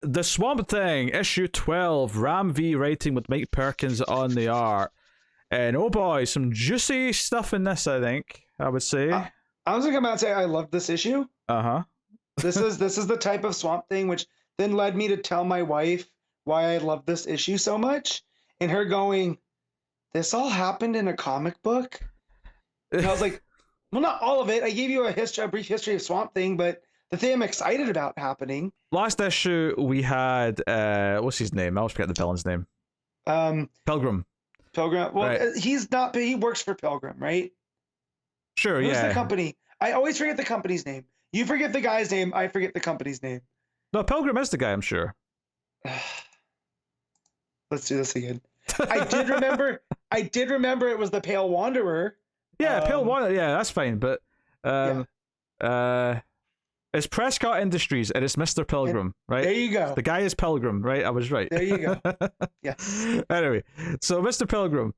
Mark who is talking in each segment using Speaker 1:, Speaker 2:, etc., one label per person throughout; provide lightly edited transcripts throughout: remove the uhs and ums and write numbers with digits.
Speaker 1: The Swamp Thing, issue 12, Ram V writing with Mike Perkins on the art. And oh boy, some juicy stuff in this, I think, I would say.
Speaker 2: I was going to come out and say I love this issue.
Speaker 1: Uh-huh.
Speaker 2: This is the type of Swamp Thing which then led me to tell my wife why I love this issue so much. And her going, this all happened in a comic book? And I was like, well, not all of it. I gave you a brief history of Swamp Thing, but the thing I'm excited about happening.
Speaker 1: Last issue, we had, what's his name? I always forget the villain's name. Pilgrim.
Speaker 2: Pilgrim. Well, right. He works for Pilgrim, right?
Speaker 1: Sure,
Speaker 2: Who's the company? I always forget the company's name. You forget the guy's name, I forget the company's name.
Speaker 1: No, Pilgrim is the guy, I'm sure.
Speaker 2: Let's do this again. I did remember it was the Pale Wanderer.
Speaker 1: Yeah, Pale Wanderer, yeah, that's fine, but it's Prescott Industries and it's Mr. Pilgrim, right?
Speaker 2: There you go.
Speaker 1: The guy is Pilgrim, right? I was right.
Speaker 2: There you go. Yeah.
Speaker 1: Anyway, so Mr. Pilgrim,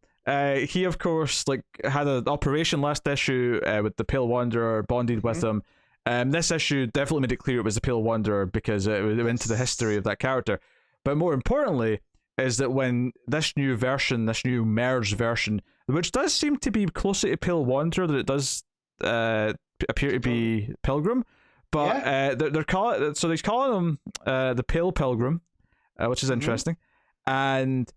Speaker 1: he of course had an operation last issue with the Pale Wanderer bonded with him. This issue definitely made it clear it was the Pale Wanderer because it went into the history of that character. But more importantly, is that when this new merged version, which does seem to be closer to Pale Wanderer than it does appear to be Pilgrim, but they're calling him the Pale Pilgrim, which is interesting, and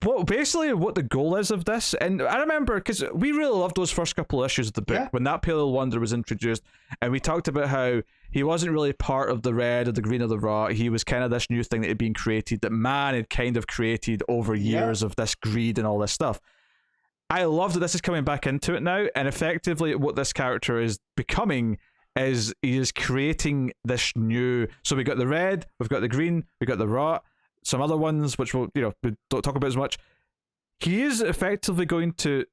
Speaker 1: what the goal is of this. And I remember because we really loved those first couple of issues of the book when that Pale Wanderer was introduced, and we talked about how he wasn't really part of the red or the green or the rot. He was kind of this new thing that had been created, that man had kind of created over years of this greed and all this stuff. I love that this is coming back into it now, and effectively what this character is becoming is he is creating this new. So we got the red, we've got the green, we got the rot, some other ones which we don't talk about as much. He is effectively going to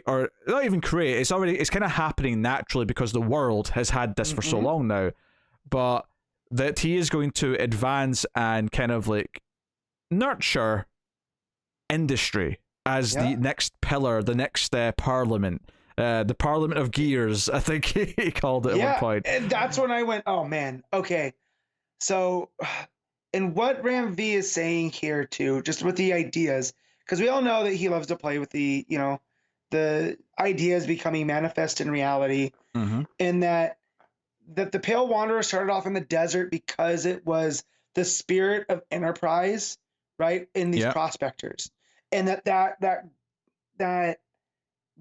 Speaker 1: or not even create. It's kind of happening naturally because the world has had this for so long now, but that he is going to advance and kind of nurture industry as the next pillar, the next parliament. The Parliament of Gears, I think he called it at one point.
Speaker 2: And that's when I went, oh man, okay. So, and what Ram V is saying here too, just with the ideas, because we all know that he loves to play with the ideas becoming manifest in reality, and that the Pale Wanderer started off in the desert because it was the spirit of enterprise, right, in these prospectors, and that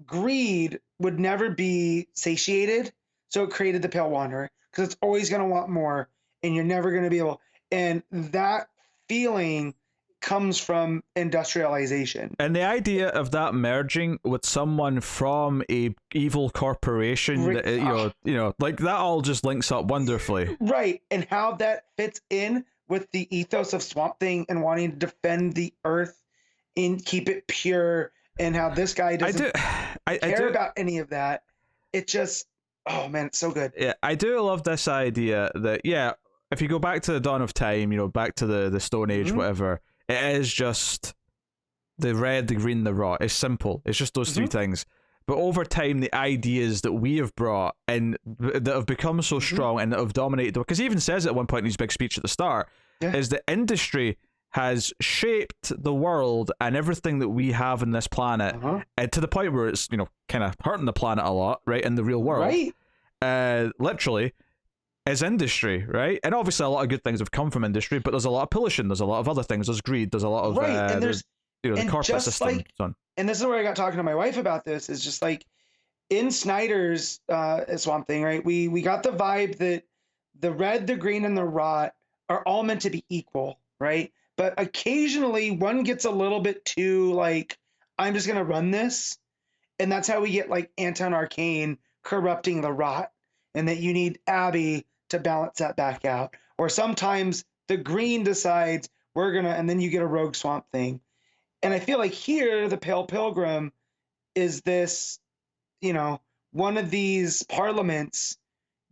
Speaker 2: greed would never be satiated, so it created the Pale Wanderer because it's always going to want more, and you're never going to be able. And that feeling comes from industrialization.
Speaker 1: And the idea of that merging with someone from a evil corporation, that all just links up wonderfully.
Speaker 2: Right, and how that fits in with the ethos of Swamp Thing and wanting to defend the earth and keep it pure. And how this guy doesn't care about any of that. It just, oh man, it's so good.
Speaker 1: Yeah, I do love this idea that, if you go back to the dawn of time, back to the Stone Age, whatever, it is just the red, the green, the rot. It's simple. It's just those three things. But over time, the ideas that we have brought and that have become so strong and that have dominated, because he even says it at one point in his big speech at the start, is the industry has shaped the world and everything that we have in this planet, and to the point where it's kind of hurting the planet a lot, right, in the real world, literally, is industry, right? And obviously a lot of good things have come from industry, but there's a lot of pollution, there's a lot of other things, there's greed, there's a lot of
Speaker 2: and there's
Speaker 1: the corporate system.
Speaker 2: And this is where I got talking to my wife about this, is just in Snyder's Swamp Thing, right, we got the vibe that the red, the green, and the rot are all meant to be equal, right? But occasionally one gets a little bit too I'm just going to run this. And that's how we get Anton Arcane corrupting the rot, and that you need Abby to balance that back out. Or sometimes the green decides and then you get a rogue Swamp Thing. And I feel like here, the Pale Pilgrim is this, one of these parliaments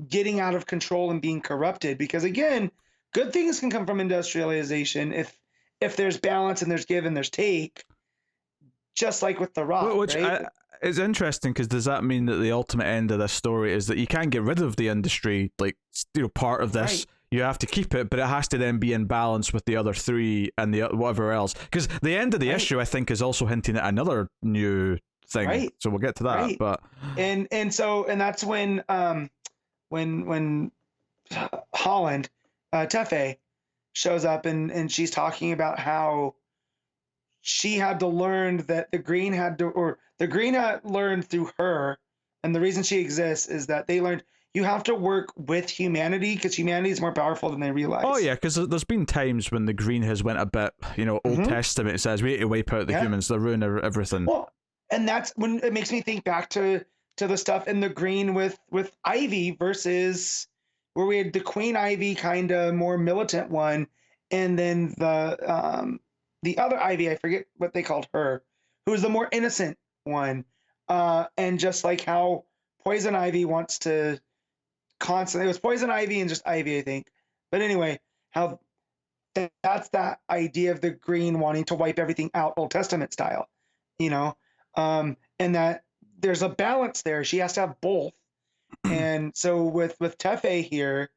Speaker 2: getting out of control and being corrupted. Because again, good things can come from industrialization if there's balance and there's give and there's take, just like with the rot.
Speaker 1: Which
Speaker 2: right?
Speaker 1: It's interesting, because does that mean that the ultimate end of this story is that you can't get rid of the industry, part of this? you have to keep it, but it has to then be in balance with the other three and the whatever else. Because the end of the issue, I think, is also hinting at another new thing.
Speaker 2: Right.
Speaker 1: So we'll get to that.
Speaker 2: Right.
Speaker 1: But
Speaker 2: and that's when Holland, Tefe, shows up and she's talking about how she had to learn that the green had learned through her, and the reason she exists is that they learned you have to work with humanity because humanity is more powerful than they realize.
Speaker 1: oh yeah, because there's been times when the green has went a bit, Old Testament says we need to wipe out the humans, they ruin everything.
Speaker 2: Well, and that's when it makes me think back to the stuff in the green with Ivy versus where we had the Queen Ivy kind of more militant one, and then the other Ivy, I forget what they called her, who was the more innocent one, and just like how Poison Ivy wants to constantly, it was Poison Ivy and just Ivy, I think, but anyway, how that's that idea of the green wanting to wipe everything out Old Testament style, and that there's a balance there. She has to have both. And so with Tefe here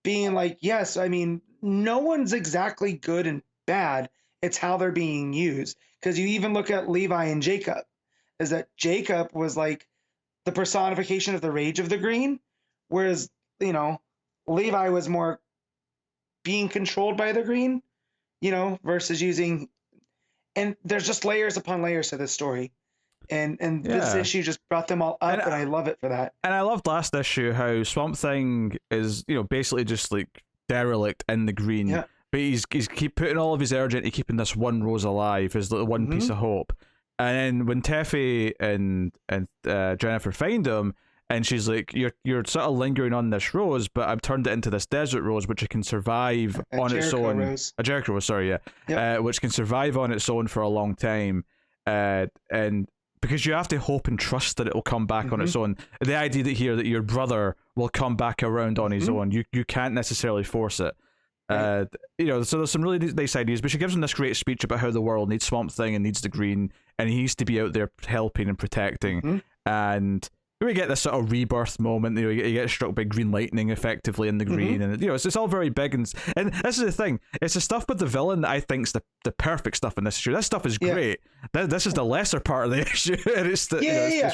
Speaker 2: being like, yes, I mean, no one's exactly good and bad. It's how they're being used. Because you even look at Levi and Jacob, is that Jacob was like the personification of the rage of the green, whereas, Levi was more being controlled by the green, versus using, and there's just layers upon layers to this story. And this issue just brought them all up, and I love it for that.
Speaker 1: And I loved last issue how Swamp Thing is, basically just like derelict in the green.
Speaker 2: Yeah.
Speaker 1: But he's keep putting all of his energy into keeping this one rose alive as the one piece of hope. And then when Tefe and Jennifer find him, and she's like, "You're sort of lingering on this rose, but I've turned it into this desert rose, which it can survive on its own."
Speaker 2: Rose.
Speaker 1: A Jericho rose, sorry, yeah. Yep. Which can survive on its own for a long time, and because you have to hope and trust that it will come back on its own. The idea that your brother will come back around on his own, you can't necessarily force it. Right. So there's some really nice ideas, but she gives him this great speech about how the world needs Swamp Thing and needs the green, and he needs to be out there helping and protecting. And we get this sort of rebirth moment. You get struck by green lightning effectively in the green, and it's all very big. And this is the thing: it's the stuff with the villain that I think's the perfect stuff in this issue. This stuff is great. This is the lesser part of the issue, and it's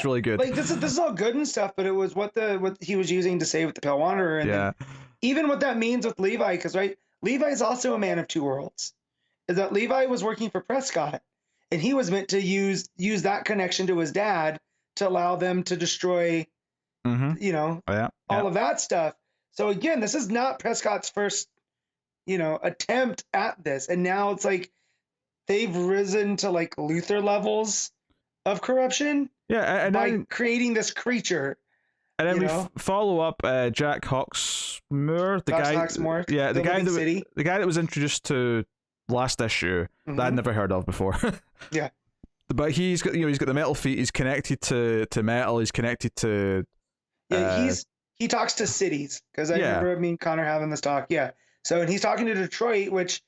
Speaker 1: really good.
Speaker 2: Like this is all good and stuff, but it was what he was using to say with the Pale Wanderer, and then even what that means with Levi, because Levi is also a man of two worlds. Is that Levi was working for Prescott, and he was meant to use that connection to his dad to allow them to destroy, all of that stuff. So again, this is not Prescott's first, attempt at this, and now it's like they've risen to like Luther levels of corruption.
Speaker 1: Yeah, and
Speaker 2: by
Speaker 1: then
Speaker 2: creating this creature.
Speaker 1: And then we follow up Jack Hawksmoor, the guy that was introduced to last issue that I'd never heard of before.
Speaker 2: Yeah.
Speaker 1: But he's got he's got the metal feet. He's connected to metal. He's connected to.
Speaker 2: He talks to cities, because I remember me and Connor having this talk. Yeah. So and he's talking to Detroit, which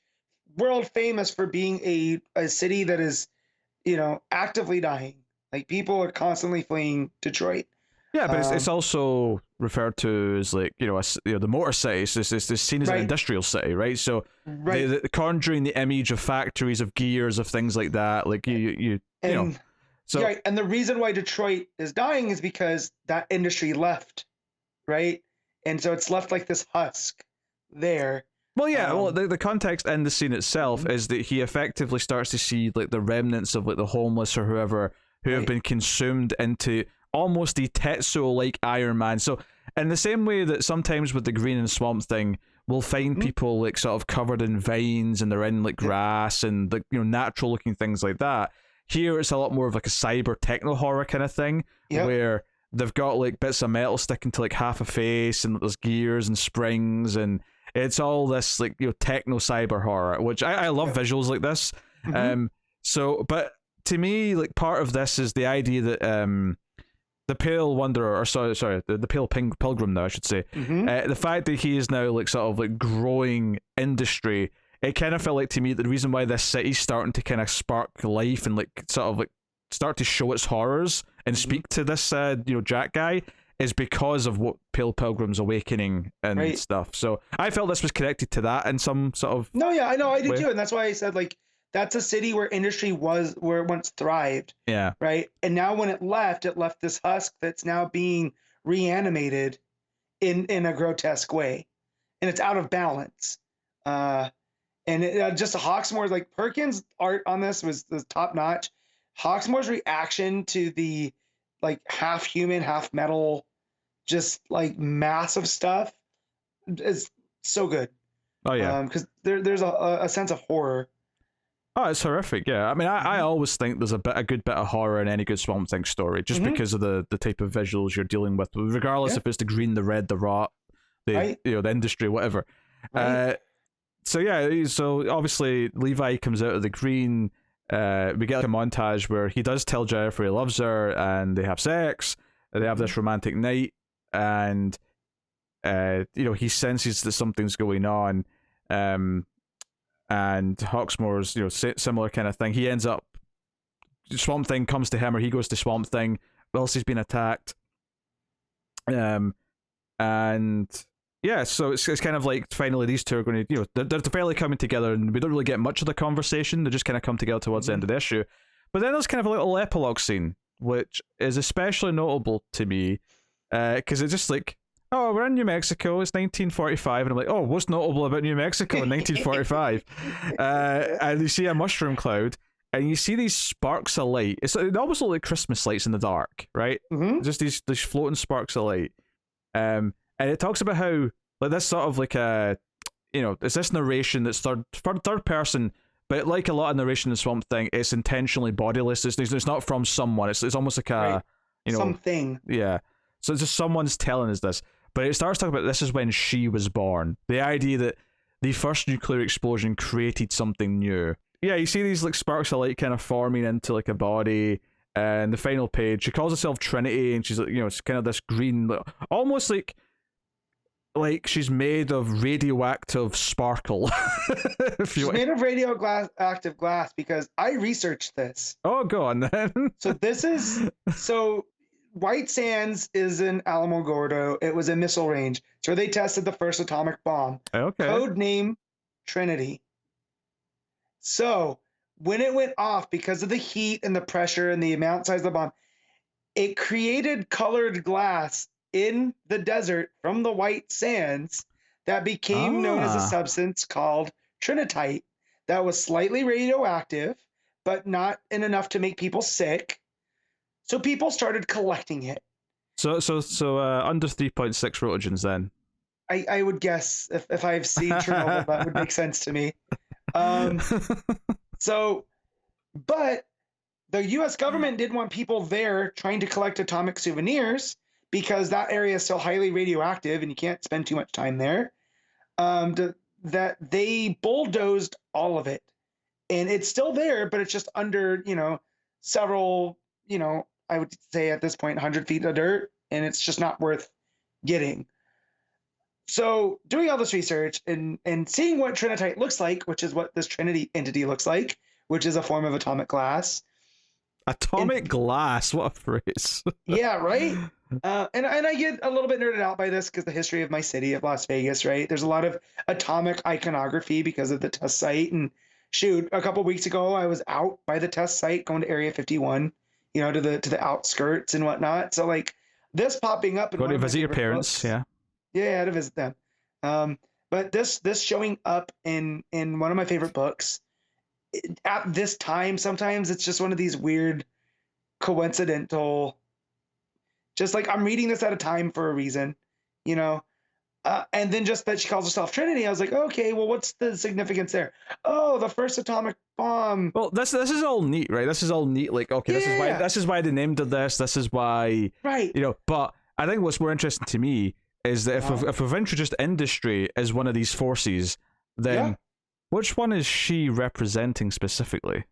Speaker 2: world famous for being a city that is, actively dying. Like people are constantly fleeing Detroit.
Speaker 1: Yeah, but it's also referred to as like the Motor City. It's seen as an industrial city, right? So the conjuring the image of factories, of gears, of things like that. Like and the reason why Detroit is dying is because that industry left, right? And so it's left like this husk there. Well, yeah. The context in the scene itself is that he effectively starts to see like the remnants of like the homeless or whoever who have been consumed into almost the Tetsuo-like Iron Man. So in the same way that sometimes with the Green and Swamp Thing, we'll find people like sort of covered in vines and they're in like grass and like natural looking things like that. Here it's a lot more of like a cyber techno horror kind of thing where they've got like bits of metal sticking to like half a face and there's gears and springs and it's all this like techno cyber horror, which I love visuals like this. But to me, like part of this is the idea that the Pale Wanderer, or sorry, the Pale Pilgrim now, I should say. The fact that he is now like sort of like growing industry, it kind of felt like to me that the reason why this city's starting to kind of spark life and like sort of like start to show its horrors and speak to this Jack guy is because of what Pale Pilgrim's awakening and stuff. So I felt this was connected to that in some sort of
Speaker 2: No, yeah, I know, I did
Speaker 1: way.
Speaker 2: too, and that's why I said like that's a city where industry was where it once thrived.
Speaker 1: Yeah.
Speaker 2: Right. And now when it left this husk that's now being reanimated in a grotesque way, and it's out of balance. And just Hawksmoor's like Perkins' art on this was top notch. Hawksmoor's reaction to the like half human, half metal, just like massive stuff is so good.
Speaker 1: Oh yeah,
Speaker 2: because there's a sense of horror.
Speaker 1: Oh, it's horrific. Yeah, I mean, I always think there's a good bit of horror in any good Swamp Thing story, just because of the type of visuals you're dealing with, regardless if it's the green, the red, the rot, the the industry, whatever. So obviously Levi comes out of the green. We get a montage where he does tell Jennifer he loves her, and they have sex. They have this romantic night, and he senses that something's going on. And Hawksmoor's, similar kind of thing. He ends up, Swamp Thing comes to him, or he goes to Swamp Thing whilst he's been attacked. So it's kind of like finally these two are going to, they're finally coming together, and we don't really get much of the conversation. They just kind of come together towards the end of the issue. But then there's kind of a little epilogue scene, which is especially notable to me, because it's just like, oh, we're in New Mexico, it's 1945, and I'm like, oh, what's notable about New Mexico in 1945? And you see a mushroom cloud, and you see these sparks of light. It almost looks like Christmas lights in the dark, right? Just these floating sparks of light. And it talks about how, like, this sort of like it's this narration that's third person, but like a lot of narration in Swamp Thing, it's intentionally bodiless. It's not from someone. It's almost like a,
Speaker 2: something.
Speaker 1: Yeah. So it's just someone's telling us this. But it starts talking about this is when she was born. The idea that the first nuclear explosion created something new. Yeah, you see these like sparks of light kind of forming into like a body. And the final page, she calls herself Trinity, and she's like, it's kind of this green, almost like she's made of radioactive sparkle.
Speaker 2: She's made of radioactive glass because I researched this.
Speaker 1: Oh, go on then.
Speaker 2: So White Sands is in Alamogordo. It was a missile range. It's where they tested the first atomic bomb.
Speaker 1: Okay.
Speaker 2: Code name Trinity. So when it went off, because of the heat and the pressure and the amount size of the bomb, it created colored glass in the desert from the White Sands that became known as a substance called Trinitite that was slightly radioactive, but not enough to make people sick. So people started collecting it. So
Speaker 1: under 3.6 rotogens then.
Speaker 2: I would guess if I've seen Chernobyl, that would make sense to me. But the U.S. government didn't want people there trying to collect atomic souvenirs because that area is so highly radioactive and you can't spend too much time there. That they bulldozed all of it, and it's still there, but it's just under several I would say at this point 100 feet of dirt, and it's just not worth getting. So doing all this research and seeing what Trinitite looks like, which is what this Trinity entity looks like, which is a form of atomic glass.
Speaker 1: Atomic glass, what a phrase.
Speaker 2: Yeah, right? And I get a little bit nerded out by this because the history of my city of Las Vegas, right? There's a lot of atomic iconography because of the test site. And shoot, a couple weeks ago, I was out by the test site going to Area 51, to the outskirts and whatnot. So like this popping up.
Speaker 1: Go to visit your parents,
Speaker 2: books,
Speaker 1: yeah.
Speaker 2: Yeah, to visit them. But this showing up in one of my favorite books at this time, sometimes it's just one of these weird coincidental, just like I'm reading this at a time for a reason, and then just that she calls herself Trinity, I was like, okay, well, what's the significance there? Oh, the first atomic bomb.
Speaker 1: Well, this is all neat, right? This is all neat. Like, okay, this is why they named it this. This is why,
Speaker 2: right?
Speaker 1: But I think what's more interesting to me is that if we've introduced industry as one of these forces, then which one is she representing specifically?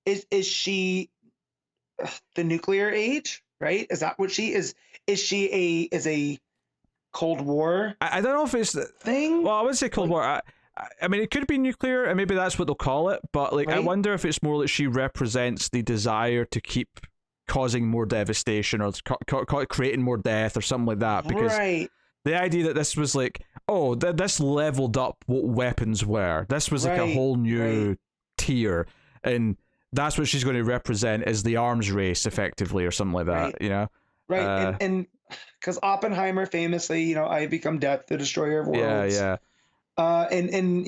Speaker 1: Is
Speaker 2: she the nuclear age? Right? Is that what she is? Is she a Cold War?
Speaker 1: I don't know if it's the
Speaker 2: thing.
Speaker 1: Well, I would say Cold War. I mean, it could be nuclear, and maybe that's what they'll call it. But I wonder if it's more that she represents the desire to keep causing more devastation or creating more death or something like that. Because
Speaker 2: Right.
Speaker 1: the idea that this was like, oh, this leveled up what weapons were. This was like a whole new tier, and that's what she's going to represent as the arms race, effectively, or something like that. You know,
Speaker 2: right? And because Oppenheimer famously, I become death, the destroyer of worlds.
Speaker 1: yeah.
Speaker 2: And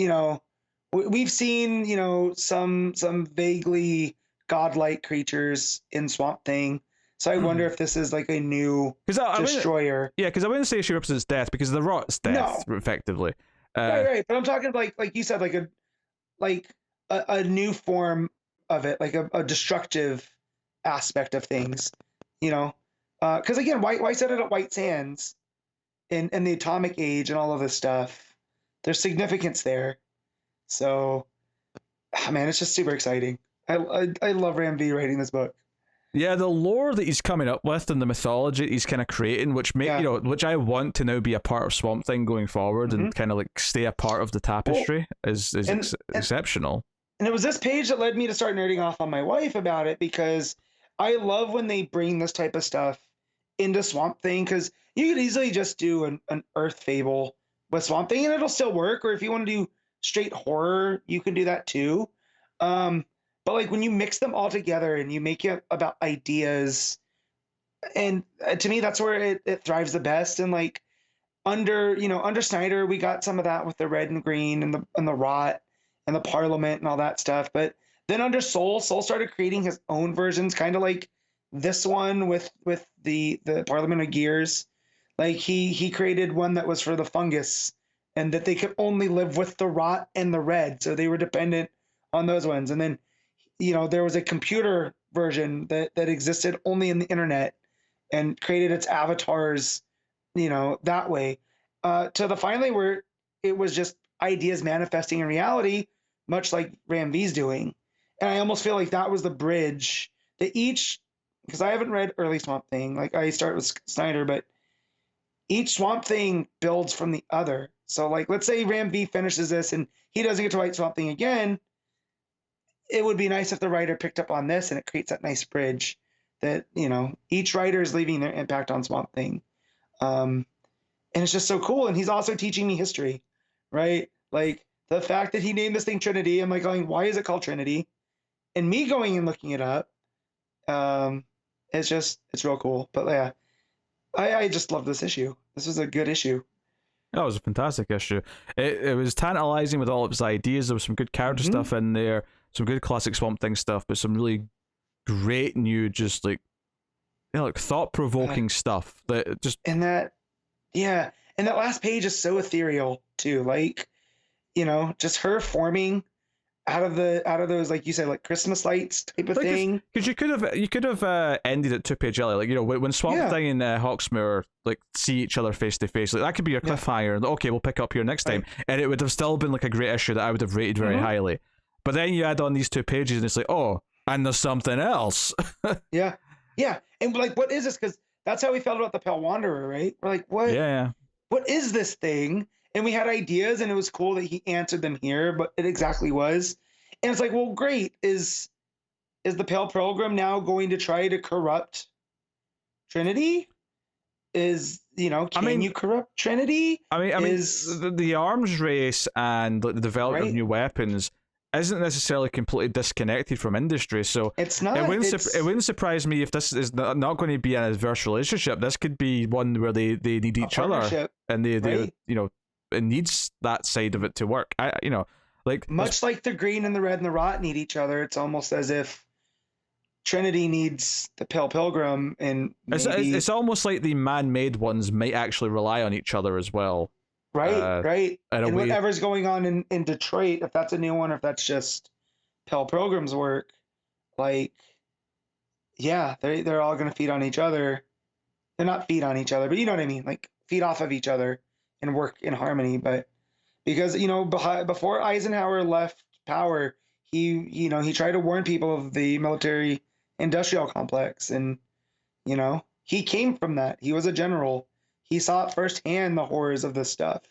Speaker 2: we've seen some vaguely godlike creatures in Swamp Thing. So I wonder if this is like a new destroyer.
Speaker 1: Because I wouldn't say she represents death, because the rot's death, effectively.
Speaker 2: Right. But I'm talking like you said, like a new form of it, like a destructive aspect of things. Because again, why set it at White Sands in the atomic age and all of this stuff? There's significance there. So, man, it's just super exciting. I love Ram V writing this book.
Speaker 1: Yeah, the lore that he's coming up with and the mythology he's kind of creating, which which I want to now be a part of Swamp Thing going forward, and kind of like stay a part of the tapestry, is exceptional.
Speaker 2: And it was this page that led me to start nerding off on my wife about it, because I love when they bring this type of stuff into Swamp Thing, because you could easily just do an Earth fable with Swamp Thing and it'll still work. Or if you want to do straight horror, you can do that too. But like when you mix them all together and you make it about ideas, and to me that's where it thrives the best. And like under Snyder, we got some of that with the red and green and the rot and the Parliament and all that stuff. But then under Soul started creating his own versions, kind of like this one with the Parliament of Gears. Like he created one that was for the fungus, and that they could only live with the rot and the red, so they were dependent on those ones. And then there was a computer version that existed only in the internet and created its avatars, that way, to the finally where it was just ideas manifesting in reality, much like Ram V's doing. And I almost feel like that was the bridge that because I haven't read early Swamp Thing, like I start with Snyder, but each Swamp Thing builds from the other. So like, let's say Ram V finishes this and he doesn't get to write Swamp Thing again. It would be nice if the writer picked up on this, and it creates that nice bridge that, each writer is leaving their impact on Swamp Thing. And it's just so cool. And he's also teaching me history, right? Like the fact that he named this thing Trinity, I'm like going, why is it called Trinity? And me going and looking it up, it's real cool. But yeah, I just love this issue. This was a good issue.
Speaker 1: That was a fantastic issue. It was tantalizing with all of its ideas. There was some good character stuff in there, some good classic Swamp Thing stuff, but some really great new, just like thought-provoking stuff that just
Speaker 2: and that last page is so ethereal too. Like, just her forming out of those, like you said, like Christmas lights type of thing.
Speaker 1: Because you could have ended it 2 page earlier, like when Swamp Thing and Hawksmoor like see each other face to face, like that could be your cliffhanger. And okay, we'll pick up here next time, and it would have still been like a great issue that I would have rated very highly. But then you add on these 2 pages, and it's like, oh, and there's something else.
Speaker 2: yeah, and like, what is this? Because that's how we felt about the Pale Wanderer, right? We're like, what?
Speaker 1: Yeah.
Speaker 2: What is this thing? And we had ideas, and it was cool that he answered them here, but it exactly was. And it's like, well, great. Is the Pale Pilgrim now going to try to corrupt Trinity? Can you corrupt Trinity?
Speaker 1: I mean, the arms race and the development of new weapons isn't necessarily completely disconnected from industry, so
Speaker 2: it's not.
Speaker 1: It wouldn't surprise me if this is not going to be an adverse relationship. This could be one where they need each other, and they it needs that side of it to work. Much
Speaker 2: like the green and the red and the rot need each other. It's almost as if Trinity needs the Pale Pilgrim, and
Speaker 1: it's almost like the man-made ones might actually rely on each other as well.
Speaker 2: Right. And whatever's going on in Detroit, if that's a new one, or if that's just Pale Pilgrim's work, like, yeah, they're all going to feed on each other. They're not feed on each other, but you know what I mean? Like, feed off of each other and work in harmony. But because, before Eisenhower left power, he tried to warn people of the military industrial complex. And, he came from that. He was a general. He saw firsthand the horrors of this stuff.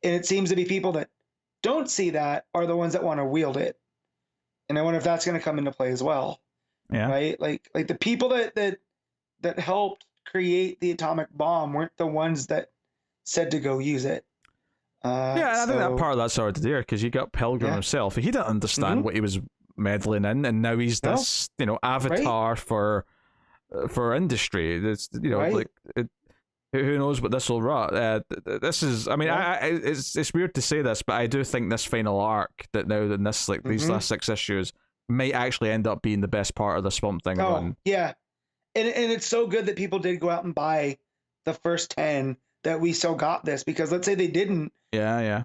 Speaker 2: And it seems to be people that don't see that are the ones that want to wield it. And I wonder if that's going to come into play as well.
Speaker 1: Yeah.
Speaker 2: right? Like the people that helped create the atomic bomb weren't the ones that said to go use it.
Speaker 1: Yeah, and I think that
Speaker 2: So
Speaker 1: part of that's already there because you got Pilgrim
Speaker 2: yeah.
Speaker 1: himself. He didn't understand
Speaker 2: Mhm.
Speaker 1: what he was meddling in, and now he's
Speaker 2: No.
Speaker 1: this, avatar for industry. It's
Speaker 2: Right.
Speaker 1: like who knows what this will rot. This is, I mean,
Speaker 2: Yeah.
Speaker 1: it's weird to say this, but I do think this final arc that now in this these
Speaker 2: Mhm.
Speaker 1: last 6 issues might actually end up being the best part of the Swamp Thing
Speaker 2: Oh
Speaker 1: run.
Speaker 2: yeah, and it's so good that people did go out and buy the first 10 that we still got this, because let's say they didn't,
Speaker 1: Yeah, yeah.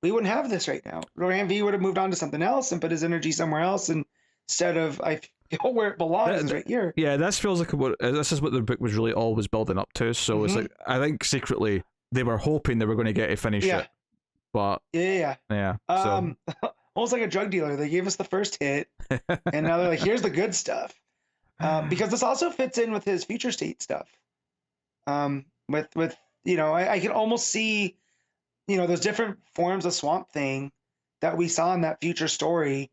Speaker 2: we wouldn't have this right now. Rand V would have moved on to something else and put his energy somewhere else, and instead of, I feel where it belongs is right here.
Speaker 1: Yeah, this feels like this is what the book was really always building up to. So it's like, I think secretly they were hoping they were going to get to finish
Speaker 2: Yeah.
Speaker 1: it, but
Speaker 2: Yeah.
Speaker 1: so
Speaker 2: Almost like a drug dealer. They gave us the first hit, and now they're like, here's the good stuff. Because this also fits in with his future state stuff. With I can almost see, those different forms of Swamp Thing that we saw in that future story,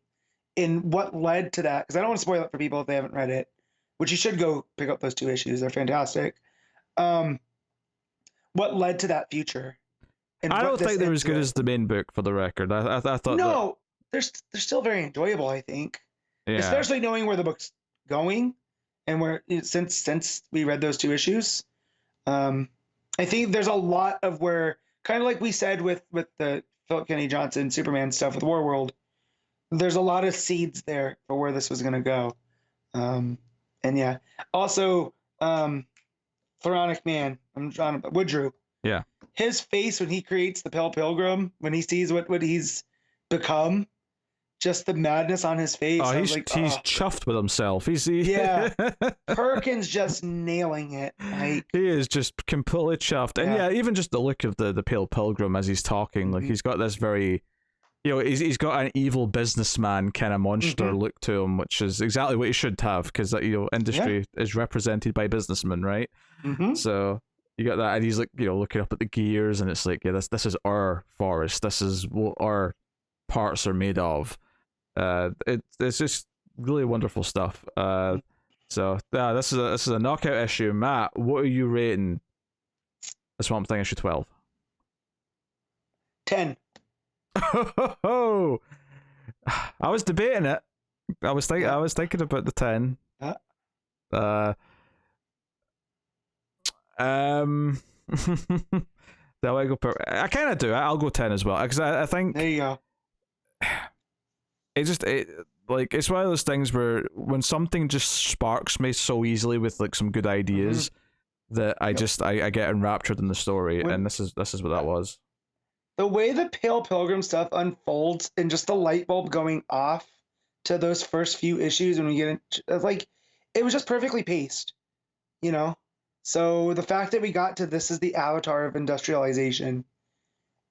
Speaker 2: in what led to that. Because I don't want to spoil it for people if they haven't read it, which you should go pick up those 2 issues. They're fantastic. What led to that future? And
Speaker 1: I
Speaker 2: what
Speaker 1: don't
Speaker 2: this
Speaker 1: think they're as
Speaker 2: ends
Speaker 1: good
Speaker 2: with.
Speaker 1: as the main book, for the record. I thought
Speaker 2: No, they're still very enjoyable, I think.
Speaker 1: that, yeah.
Speaker 2: Especially knowing where the book's going, and where since we read those 2 issues. I think there's a lot of where, kind of like we said with the Philip Kennedy Johnson Superman stuff with Warworld, there's a lot of seeds there for where this was going to go. And yeah, also Pharaonic Man, Woodrew.
Speaker 1: Yeah.
Speaker 2: His face when he creates the Pale Pilgrim, when he sees what he's become, just the madness on his face.
Speaker 1: Oh, he's chuffed with himself.
Speaker 2: Yeah. Perkins just nailing it. Like,
Speaker 1: he is just completely chuffed. And yeah, even just the look of the Pale Pilgrim as he's talking, like he's got this very, he's got an evil businessman kind of monster look to him, which is exactly what he should have, because industry is represented by businessmen, right? So you got that, and he's like, looking up at the gears, and it's like, yeah, this is our forest. This is what our parts are made of. It's just really wonderful stuff. So yeah, this is a knockout issue. Matt, what are you rating the Swamp Thing issue 12?
Speaker 2: 10.
Speaker 1: I was debating it. I was thinking about the 10. Do I go I kind of do. I'll go 10 as well, because I think
Speaker 2: There you go.
Speaker 1: It's one of those things where when something just sparks me so easily with like some good ideas, that I get enraptured in the story, and this is what that was.
Speaker 2: The way the Pale Pilgrim stuff unfolds, and just the light bulb going off to those first few issues when we get in, it was just perfectly paced, So the fact that we got to this is the avatar of industrialization,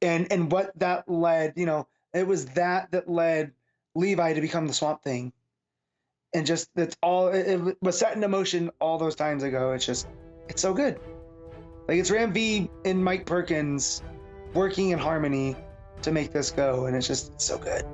Speaker 2: and what that led, it was that led Levi to become the Swamp Thing, and just that's all it was set into motion all those times ago. It's so good. Like, it's Ram V and Mike Perkins working in harmony to make this go, and it's just so good.